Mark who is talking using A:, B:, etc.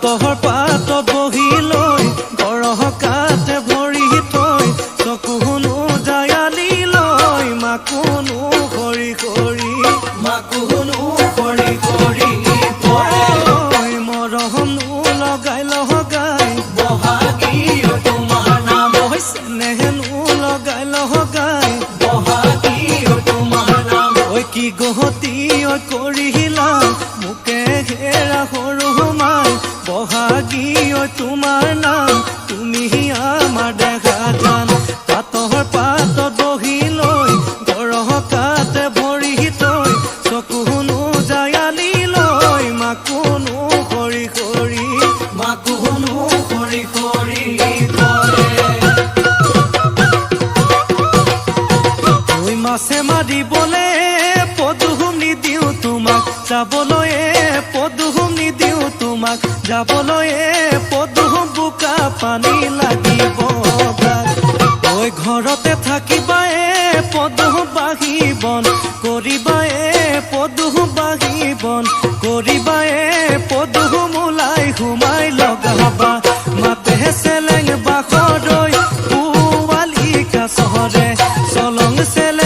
A: তাঁতৰ পাতত বহি লৈ গৰহ কাতে ভৰি থৈ চকুনো জায়ালি লৈ মাকুনো কৰি কৰি পৰে মৰমনো লগাই লগাই
B: বহাগী তোমাৰ নাম
A: চেনেহনো লগাই লগাই
B: বহাগী তোমাৰ নাম
A: ঐ কি গহতি ঐ কৰিলা মোকে ঘেৰা সৰু মাই বহাগী ঐ তোমাৰ নাম তুমি আমাৰ দেখা জান তাঁতৰ পাতত বহি লৈ গৰহ কাতে ভৰি থৈ চকুনো জায়ালি লৈ মাকুনো কৰি কৰি
B: মাকুনো কৰি কৰি পৰে
A: ঐ মাছে মাৰিবলে পদুম নিদিওঁ তোমাক যাবলৈ পদুম নিদিওঁ তোমাক যাবলৈ পদুম বোকা পানী লাগিব ঐ ঘৰতে থাকিবা পদুম বাঢ়ি বন কৰিবা পদুম বাঢ়ি বন কৰিবা পদুম ওলাই সোমাই লগাবা মাতে চেলেং বাখৰৈ পোৱালি কাছৰে চলং চেলেং